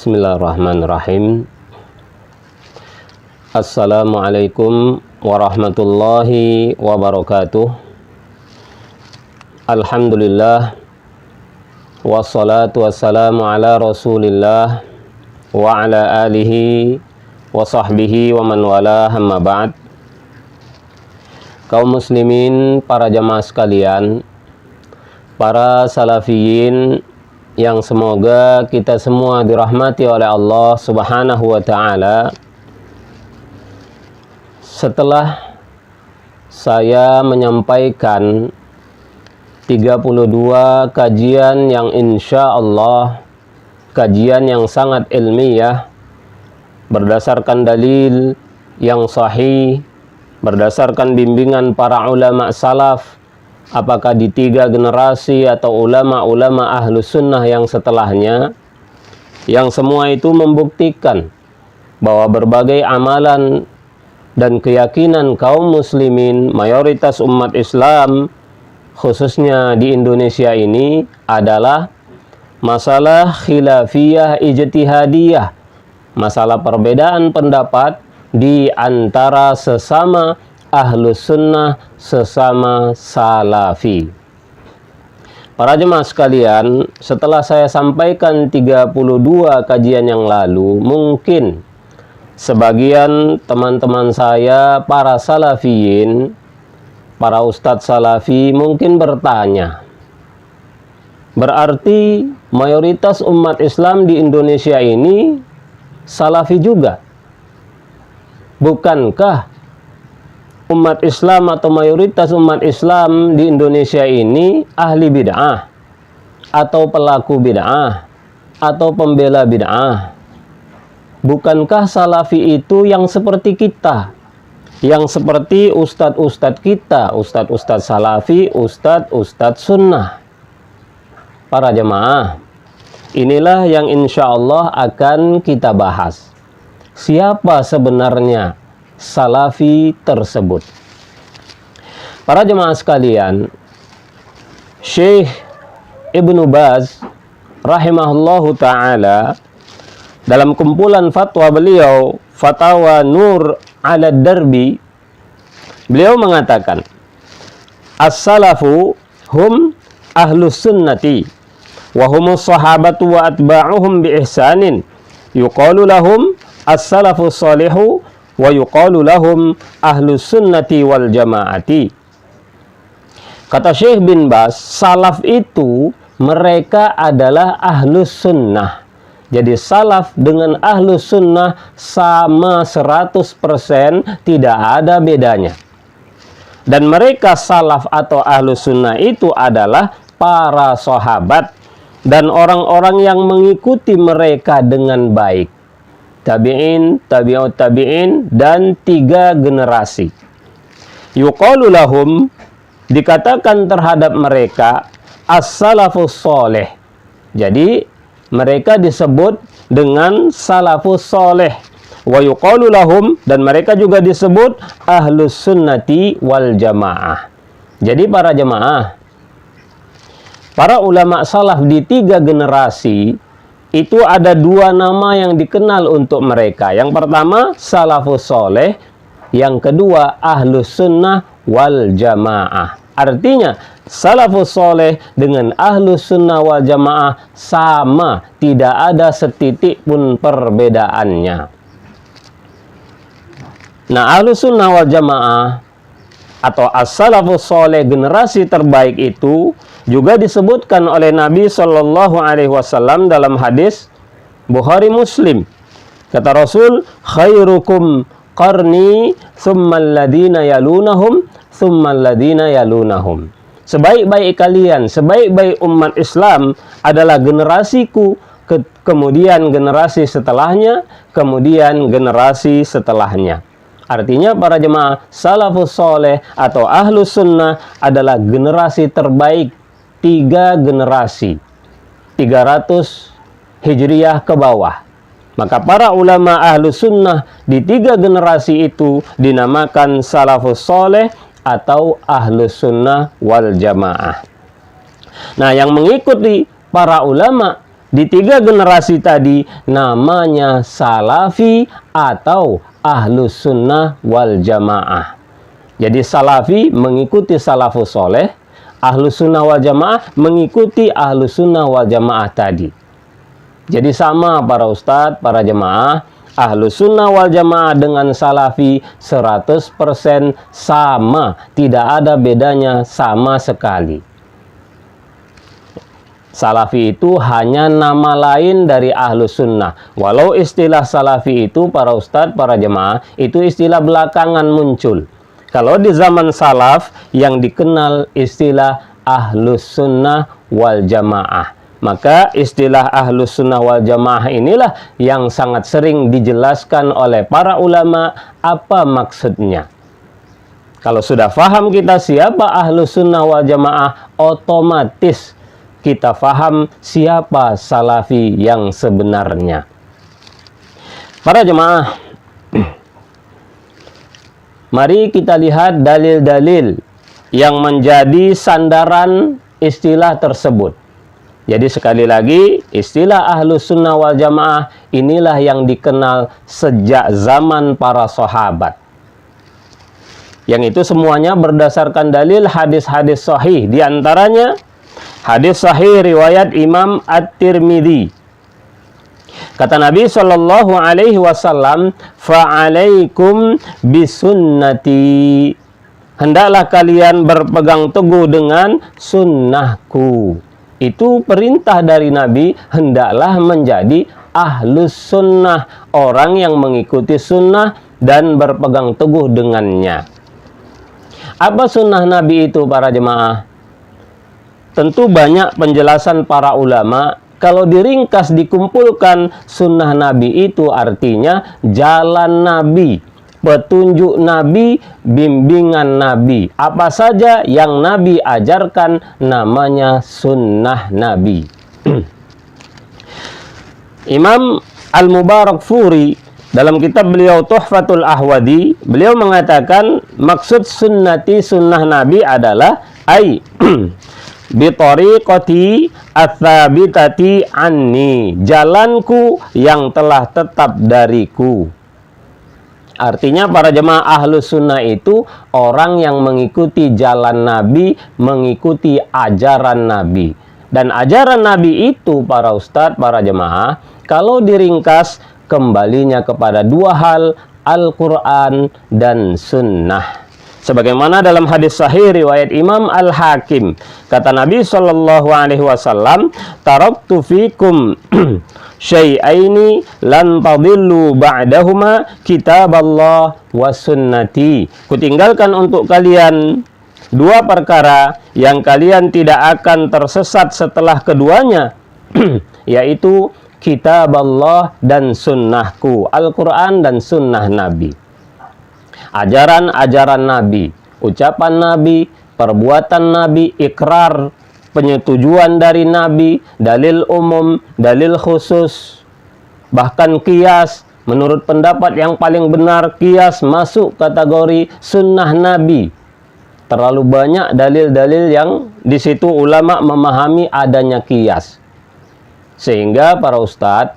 Bismillahirrahmanirrahim. Assalamualaikum warahmatullahi wabarakatuh. Alhamdulillah, wassalatu wassalamu ala rasulillah wa ala alihi wa sahbihi wa man wala, amma ba'd. Kaum muslimin, para jamaah sekalian, para salafiyin yang semoga kita semua dirahmati oleh Allah Subhanahu wa ta'ala. Setelah saya menyampaikan 32 kajian yang insya Allah kajian yang sangat ilmiah, berdasarkan dalil yang sahih, berdasarkan bimbingan para ulama salaf, apakah di 3 generasi atau ulama-ulama ahlus sunnah yang setelahnya, yang semua itu membuktikan bahwa berbagai amalan dan keyakinan kaum muslimin, mayoritas umat Islam, khususnya di Indonesia ini, adalah masalah khilafiyah ijtihadiyah, masalah perbedaan pendapat di antara sesama ahlus sunnah, sesama salafi. Para jemaah sekalian, setelah saya sampaikan 32 kajian yang lalu, mungkin sebagian teman-teman saya, para salafiyin, para ustadz salafi, mungkin bertanya, berarti mayoritas umat Islam di Indonesia ini salafi juga? Bukankah umat Islam atau mayoritas umat Islam di Indonesia ini ahli bid'ah, atau pelaku bid'ah, atau pembela bid'ah? Bukankah salafi itu yang seperti kita, yang seperti ustadz-ustadz kita, ustadz-ustadz salafi, ustadz-ustadz sunnah? Para jemaah, inilah yang insya Allah akan kita bahas. Siapa sebenarnya salafi tersebut? Para jemaah sekalian, Syekh Ibnu Baz rahimahullahu ta'ala, dalam kumpulan fatwa beliau, Fatawa Nur ala Darbi, beliau mengatakan, as-salafu hum ahlus sunnati wa humus sahabatu wa atba'uhum bi ihsanin, yuqalu lahum as-salafu salihu wa yuqalu lahum ahlus sunnati wal jamaati. Kata Syekh bin Baz, salaf itu mereka adalah ahlus sunnah. Jadi salaf dengan ahlus sunnah sama 100%, tidak ada bedanya. Dan mereka salaf atau ahlus sunnah itu adalah para sahabat dan orang-orang yang mengikuti mereka dengan baik, tabi'in, tabi'ut tabi'in, dan 3 generasi. Yuqalu lahum, dikatakan terhadap mereka, as-salafus soleh. Jadi mereka disebut dengan salafus soleh. Wa yuqalu lahum, dan mereka juga disebut ahlus sunnati wal jamaah. Jadi para jemaah, para ulama salaf di 3 generasi itu ada 2 nama yang dikenal untuk mereka. Yang pertama salafus soleh, yang kedua ahlus sunnah wal jamaah. Artinya salafus soleh dengan ahlus sunnah wal jamaah sama, tidak ada setitik pun perbedaannya. Nah, ahlus sunnah wal jamaah atau as-salafus soleh, generasi terbaik itu juga disebutkan oleh Nabi Shallallahu Alaihi Wasallam dalam hadis Bukhari Muslim. Kata Rasul, khairukum qarni thummal ladina yalunahum thummal ladina yalunahum. Sebaik-baik kalian, sebaik-baik umat Islam adalah generasiku, kemudian generasi setelahnya, kemudian generasi setelahnya. Artinya para jemaah, salafus soleh atau ahlus sunnah adalah generasi terbaik, 3 generasi, 300 Hijriyah ke bawah. Maka para ulama ahlus sunnah di 3 generasi itu dinamakan salafus soleh atau ahlus sunnah wal jamaah. Nah, yang mengikuti para ulama di 3 generasi tadi namanya salafi atau ahlus sunnah wal jamaah. Jadi salafi mengikuti salafus soleh, ahlus sunnah wal jamaah mengikuti ahlus sunnah wal jamaah tadi. Jadi sama para ustadz, para jemaah, ahlus sunnah wal jamaah dengan salafi 100% sama, tidak ada bedanya sama sekali. Salafi itu hanya nama lain dari ahlus sunnah. Walau istilah salafi itu para ustadz, para jemaah, itu istilah belakangan muncul. Kalau di zaman salaf yang dikenal istilah ahlus sunnah wal jamaah. Maka istilah ahlus sunnah wal jamaah inilah yang sangat sering dijelaskan oleh para ulama apa maksudnya. Kalau sudah paham kita siapa ahlus sunnah wal jamaah, otomatis kita paham siapa salafi yang sebenarnya. Para jemaah, mari kita lihat dalil-dalil yang menjadi sandaran istilah tersebut. Jadi sekali lagi, istilah ahlus sunnah wal jamaah inilah yang dikenal sejak zaman para sahabat. Yang itu semuanya berdasarkan dalil hadis-hadis sahih. Di antaranya hadis sahih riwayat Imam At-Tirmidzi. Kata Nabi Shallallahu Alaihi Wasallam, "Fa'alaikum bisunnati." Hendaklah kalian berpegang teguh dengan sunnahku. Itu perintah dari Nabi, hendaklah menjadi ahlus sunnah, orang yang mengikuti sunnah dan berpegang teguh dengannya. Apa sunnah Nabi itu para jemaah? Tentu banyak penjelasan para ulama. Kalau diringkas dikumpulkan, sunnah Nabi itu artinya jalan Nabi, petunjuk Nabi, bimbingan Nabi. Apa saja yang Nabi ajarkan namanya sunnah Nabi. Imam Al-Mubarakfuri dalam kitab beliau Tuhfatul Ahwadi, beliau mengatakan maksud sunnati, sunnah Nabi adalah bitariqati ats-tsabitati anni, jalanku yang telah tetap dariku. Artinya para jemaah ahlus sunnah itu orang yang mengikuti jalan Nabi, mengikuti ajaran Nabi. Dan ajaran Nabi itu para ustadz, para jemaah, kalau diringkas kembalinya kepada 2 hal, Al-Quran dan sunnah. Sebagaimana dalam hadis sahih riwayat Imam Al-Hakim, kata Nabi Shallallahu Alaihi Wasallam, "Taraktu fikum syai'aini lan tadillu ba'dahuma kitaballah wa sunnati." Kutinggalkan untuk kalian 2 perkara yang kalian tidak akan tersesat setelah keduanya, yaitu kitaballah dan sunnahku, Al-Quran dan sunnah Nabi. Ajaran-ajaran Nabi, ucapan Nabi, perbuatan Nabi, ikrar, penyetujuan dari Nabi, dalil umum, dalil khusus, bahkan qiyas. Menurut pendapat yang paling benar, qiyas masuk kategori sunnah Nabi. Terlalu banyak dalil-dalil yang di situ ulama memahami adanya qiyas. Sehingga para ustadz,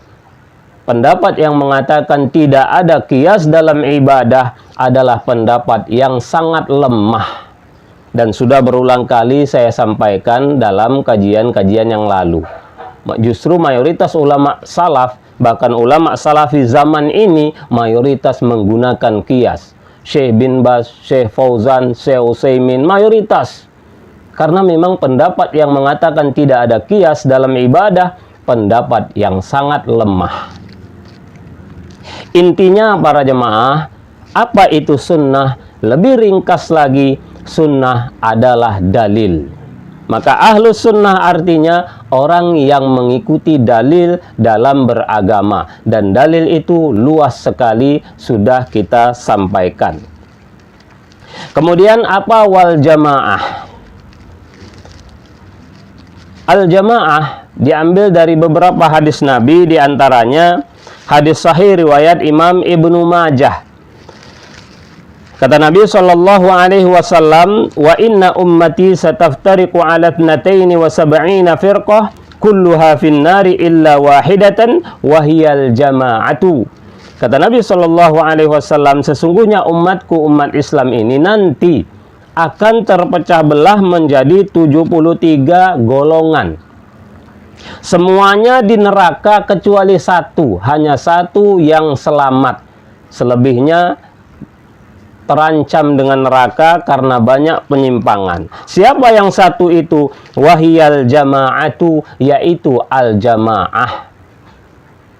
pendapat yang mengatakan tidak ada qiyas dalam ibadah adalah pendapat yang sangat lemah. Dan sudah berulang kali saya sampaikan dalam kajian-kajian yang lalu. Justru mayoritas ulama salaf, bahkan ulama salafi zaman ini, mayoritas menggunakan qiyas. Syekh bin Baz, Syekh Fauzan, Syekh Utsaimin, mayoritas. Karena memang pendapat yang mengatakan tidak ada qiyas dalam ibadah, pendapat yang sangat lemah. Intinya para jemaah, apa itu sunnah? Lebih ringkas lagi, sunnah adalah dalil. Maka ahlus sunnah artinya orang yang mengikuti dalil dalam beragama. Dan dalil itu luas sekali, sudah kita sampaikan. Kemudian apa wal jamaah? Al-jamaah diambil dari beberapa hadis Nabi, diantaranya hadis sahih riwayat Imam Ibnu Majah. Kata Nabi Shallallahu Alaihi Wasallam, "Wa inna ummati sataftariqu ala 72 firqah, kulluha finnari illa wahidatan wahiyal jama'atu. Kata Nabi Shallallahu Alaihi Wasallam, sesungguhnya umatku, umat Islam ini nanti akan terpecah belah menjadi 73 golongan. Semuanya di neraka kecuali satu, hanya satu yang selamat. Selebihnya terancam dengan neraka karena banyak penyimpangan. Siapa yang satu itu? Wahiyal jama'atu, yaitu al-jamaah.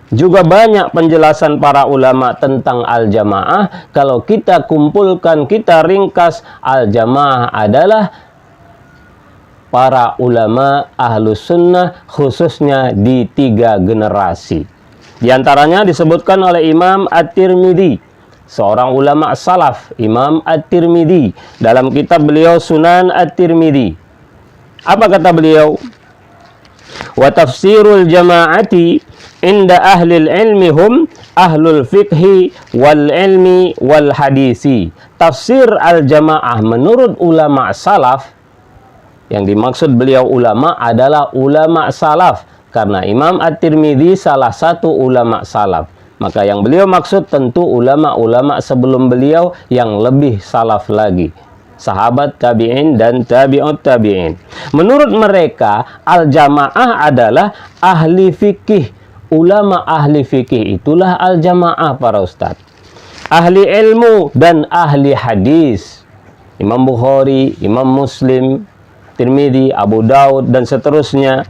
Juga banyak penjelasan para ulama tentang al-jamaah. Kalau kita kumpulkan, kita ringkas, al-jamaah adalah para ulama ahlus sunnah, khususnya di 3 generasi. Di antaranya disebutkan oleh Imam At-Tirmidzi, seorang ulama salaf, Imam At-Tirmidzi, dalam kitab beliau Sunan At-Tirmidzi. Apa kata beliau? Wa tafsirul jama'ati inda ahlil ilmi hum ahlul fiqhi wal ilmi wal hadisi. Tafsir al-jamaah menurut ulama salaf, yang dimaksud beliau ulama adalah ulama salaf, karena Imam At-Tirmidzi salah satu ulama salaf. Maka yang beliau maksud tentu ulama-ulama sebelum beliau yang lebih salaf lagi, sahabat tabi'in dan tabi'ut tabi'in. Menurut mereka, al-jamaah adalah ahli fikih. Ulama ahli fikih itulah al-jamaah para ustadz. Ahli ilmu dan ahli hadis. Imam Bukhari, Imam Muslim, Tirmidzi, Abu Daud, dan seterusnya.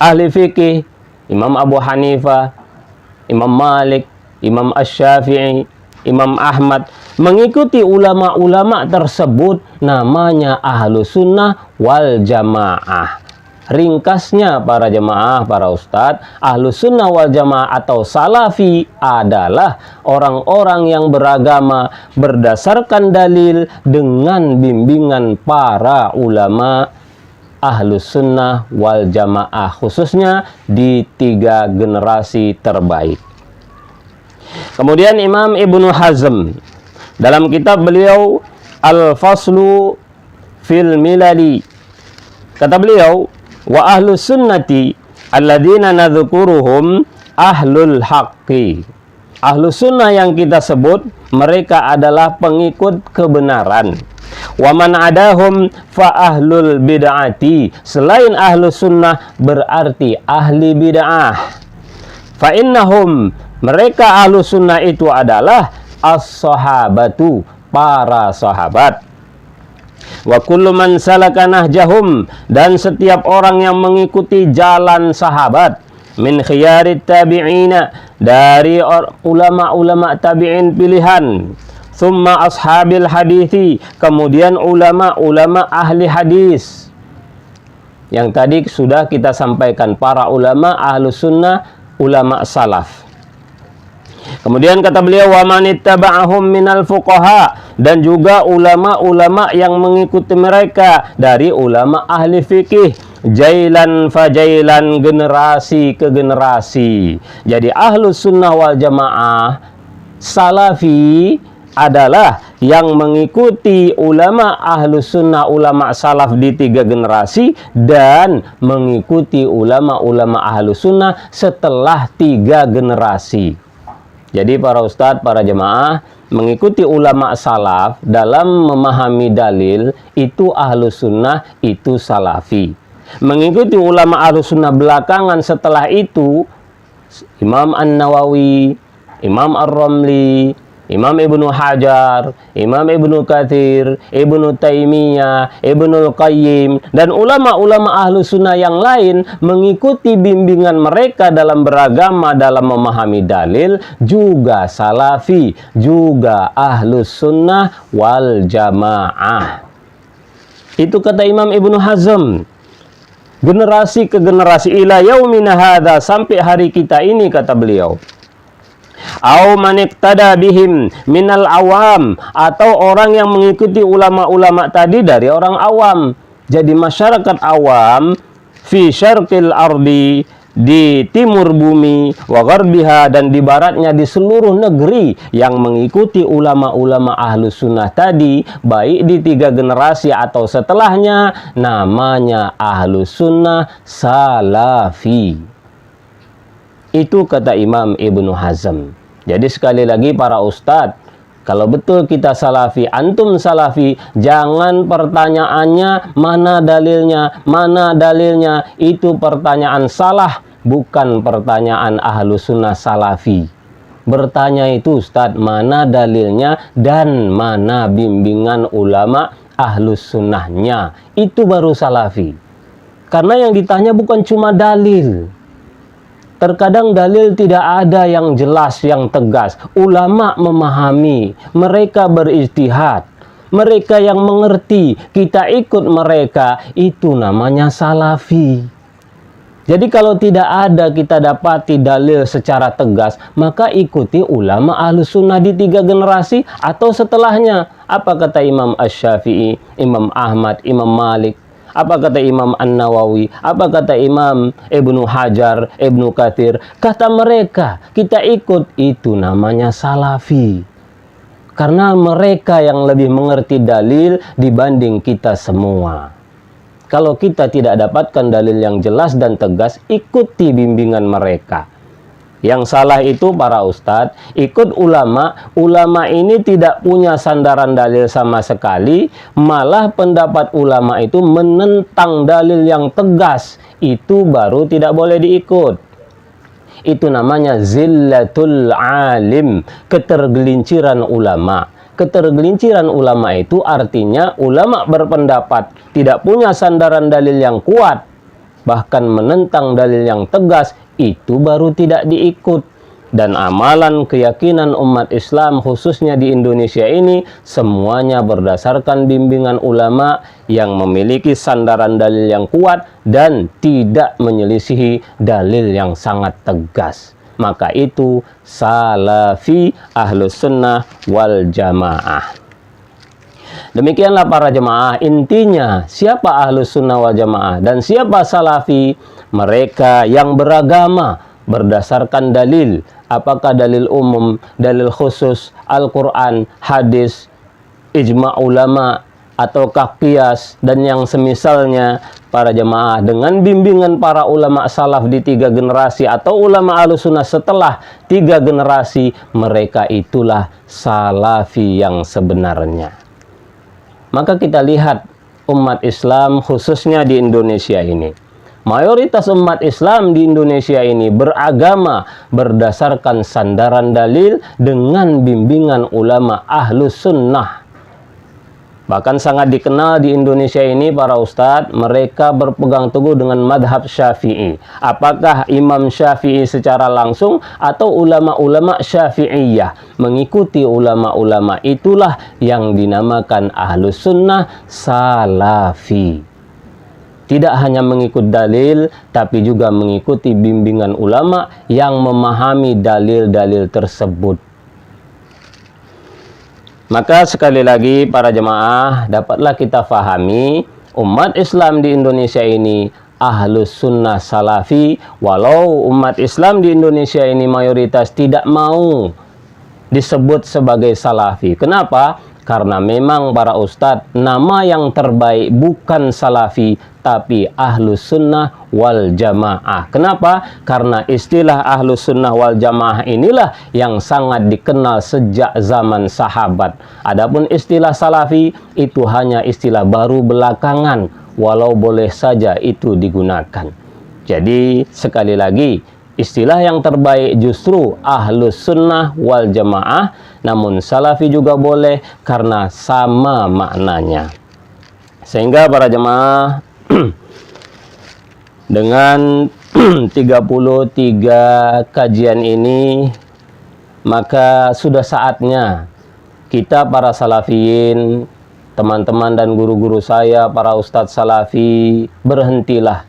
Ahli fikih, Imam Abu Hanifah, Imam Malik, Imam Asy-Syafi'i, Imam Ahmad. Mengikuti ulama-ulama tersebut namanya ahlu sunnah wal jamaah. Ringkasnya para jamaah, para ustadz, ahlu sunnah wal jamaah atau salafi adalah orang-orang yang beragama berdasarkan dalil dengan bimbingan para ulama ahlu sunnah wal jamaah, khususnya di 3 generasi terbaik. Kemudian Imam Ibnu Hazm dalam kitab beliau Al-Faslu fil Milali, kata beliau, wa ahlu sunnati alladzina nadzukuruhum ahlul haqqi. Ahlu sunnah yang kita sebut, mereka adalah pengikut kebenaran. Wa man adahum fa ahlul bid'ati. Selain ahlu sunnah berarti ahli bid'ah. Fa innahum, mereka ahlu sunnah itu adalah as-sahabatu, para sahabat. Wa kullu man salaka nahjahum, dan setiap orang yang mengikuti jalan sahabat, min khiyarit tabi'ina, dari ulama-ulama tabi'in pilihan, thumma ashabil hadithi, kemudian ulama-ulama ahli hadis. Yang tadi sudah kita sampaikan, para ulama ahlu sunnah, ulama salaf. Kemudian kata beliau, wa manittaba'ahum minal fuqaha, dan juga ulama-ulama yang mengikuti mereka dari ulama ahli fikih, jailan fajailan, generasi ke generasi. Jadi ahlu sunnah wal jamaah salafi adalah yang mengikuti ulama ahlu sunnah, ulama salaf di 3 generasi, dan mengikuti ulama-ulama ahlu sunnah setelah 3 generasi. Jadi para ustadz, para jemaah, mengikuti ulama salaf dalam memahami dalil itu ahlu sunnah, itu salafi. Mengikuti ulama ahlu sunnah belakangan setelah itu, Imam An-Nawawi, Imam Ar-Ramli, Imam Ibnu Hajar, Imam Ibnu Katsir, Ibnu Taimiyah, Ibnul Qayyim, dan ulama-ulama ahlu sunnah yang lain mengikuti bimbingan mereka dalam beragama, dalam memahami dalil, juga salafi, juga ahlu sunnah wal jamaah. Itu kata Imam Ibnu Hazm. Generasi ke generasi ila yaumina hadza, sampai hari kita ini, kata beliau. Au maniktada bihim minal awam, atau orang yang mengikuti ulama-ulama tadi dari orang awam. Jadi masyarakat awam fi syarqil ardi, di timur bumi, wa gharbiha, dan di baratnya, di seluruh negeri yang mengikuti ulama-ulama ahlus sunnah tadi, baik di 3 generasi atau setelahnya, namanya ahlus sunnah salafi. Itu kata Imam Ibnu Hazm. Jadi sekali lagi para ustadz, kalau betul kita salafi, antum salafi, jangan pertanyaannya mana dalilnya, itu pertanyaan salah, bukan pertanyaan ahlus sunnah salafi. Bertanya itu ustadz, mana dalilnya dan mana bimbingan ulama ahlus sunnahnya, itu baru salafi. Karena yang ditanya bukan cuma dalil. Terkadang dalil tidak ada yang jelas, yang tegas. Ulama memahami, mereka berijtihad, mereka yang mengerti, kita ikut mereka, itu namanya salafi. Jadi kalau tidak ada kita dapati dalil secara tegas, maka ikuti ulama ahlus sunnah di 3 generasi atau setelahnya. Apa kata Imam Asy-Syafi'i, Imam Ahmad, Imam Malik? Apa kata Imam An-Nawawi? Apa kata Imam Ibnu Hajar, Ibnu Katsir? Kata mereka, kita ikut, itu namanya salafi. Karena mereka yang lebih mengerti dalil dibanding kita semua. Kalau kita tidak dapatkan dalil yang jelas dan tegas, ikuti bimbingan mereka. Yang salah itu para ustadz, ikut ulama. Ulama ini tidak punya sandaran dalil sama sekali, malah pendapat ulama itu menentang dalil yang tegas. Itu baru tidak boleh diikut. Itu namanya zillatul alim, ketergelinciran ulama. Ketergelinciran ulama itu artinya ulama berpendapat tidak punya sandaran dalil yang kuat, bahkan menentang dalil yang tegas, itu baru tidak diikut. Dan amalan keyakinan umat Islam khususnya di Indonesia ini semuanya berdasarkan bimbingan ulama yang memiliki sandaran dalil yang kuat dan tidak menyelisihi dalil yang sangat tegas. Maka itu salafi ahlus sunnah wal jamaah. Demikianlah para jemaah, intinya siapa ahlus sunnah wal jamaah dan siapa salafi? Mereka yang beragama berdasarkan dalil. Apakah dalil umum, dalil khusus, Al-Quran, hadis, ijma' ulama, ataukah qiyas dan yang semisalnya. Para jemaah dengan bimbingan para ulama salaf di 3 generasi atau ulama ahlus sunnah setelah 3 generasi, mereka itulah salafi yang sebenarnya. Maka kita lihat umat Islam khususnya di Indonesia ini. Mayoritas umat Islam di Indonesia ini beragama berdasarkan sandaran dalil dengan bimbingan ulama ahlus sunnah. Bahkan sangat dikenal di Indonesia ini para ustadz, mereka berpegang teguh dengan madhab Syafi'i. Apakah Imam Syafi'i secara langsung atau ulama-ulama Syafi'iyah? Mengikuti ulama-ulama itulah yang dinamakan ahlus sunnah salafi. Tidak hanya mengikut dalil, tapi juga mengikuti bimbingan ulama yang memahami dalil-dalil tersebut. Maka sekali lagi para jemaah, dapatlah kita fahami umat Islam di Indonesia ini ahlus sunnah salafi. Walau umat Islam di Indonesia ini mayoritas tidak mau disebut sebagai salafi. Kenapa? Karena memang para ustadz, nama yang terbaik bukan salafi, tapi ahlus sunnah wal jamaah. Kenapa? Karena istilah ahlus sunnah wal jamaah inilah yang sangat dikenal sejak zaman sahabat. Adapun istilah salafi itu hanya istilah baru belakangan, walau boleh saja itu digunakan. Jadi sekali lagi, istilah yang terbaik justru ahlus sunnah wal jamaah, namun salafi juga boleh karena sama maknanya. Sehingga para jemaah dengan 33 kajian ini, maka sudah saatnya kita para salafiyin, teman-teman dan guru-guru saya, para ustadz salafi, berhentilah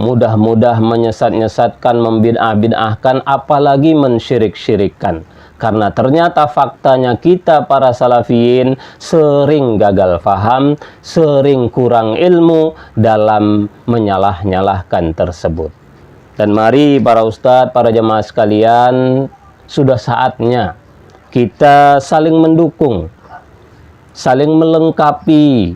mudah-mudah menyesat-nyesatkan, membid'ah-bid'ahkan, apalagi mensyirik-syirikkan. Karena ternyata faktanya kita para salafiyin sering gagal faham, sering kurang ilmu dalam menyalah-nyalahkan tersebut. Dan mari para ustadz, para jemaah sekalian, sudah saatnya kita saling mendukung, saling melengkapi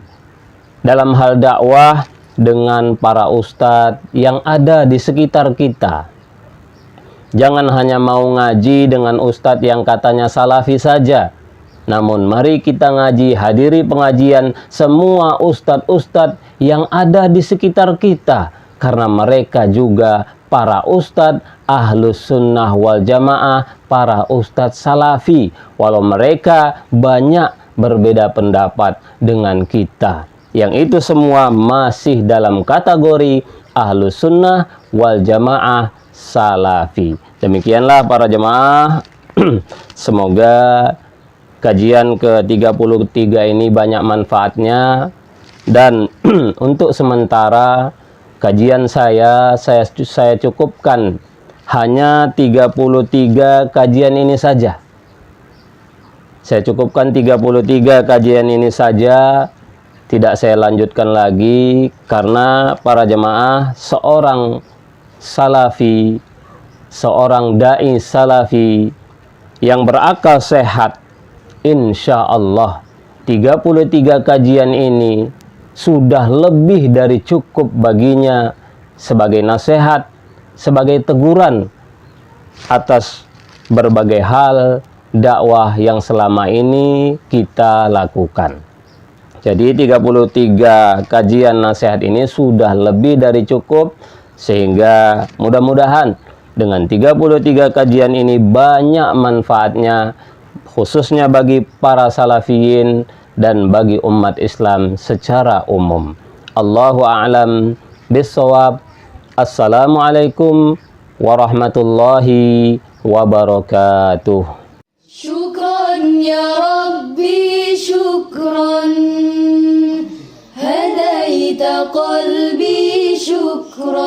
dalam hal dakwah dengan para ustadz yang ada di sekitar kita. Jangan hanya mau ngaji dengan ustadz yang katanya salafi saja. Namun mari kita ngaji, hadiri pengajian semua ustadz-ustadz yang ada di sekitar kita. Karena mereka juga para ustadz ahlus sunnah wal jamaah, para ustadz salafi. Walau mereka banyak berbeda pendapat dengan kita. Yang itu semua masih dalam kategori ahlus sunnah wal jamaah salafi. Demikianlah para jemaah. Semoga kajian ke-33 ini banyak manfaatnya. Dan untuk sementara kajian saya cukupkan hanya 33 kajian ini saja. Saya cukupkan 33 kajian ini saja. Tidak saya lanjutkan lagi karena para jemaah, seorang salafi, seorang dai salafi yang berakal sehat, insya Allah 33 kajian ini sudah lebih dari cukup baginya sebagai nasihat, sebagai teguran atas berbagai hal dakwah yang selama ini kita lakukan. Jadi 33 kajian nasihat ini sudah lebih dari cukup, sehingga mudah-mudahan dengan 33 kajian ini banyak manfaatnya, khususnya bagi para salafiyin dan bagi umat Islam secara umum. Allahu a'lam bissawab. Assalamualaikum warahmatullahi wabarakatuh. Syukran ya Rabbi, syukran, hadaita qalbi syukran.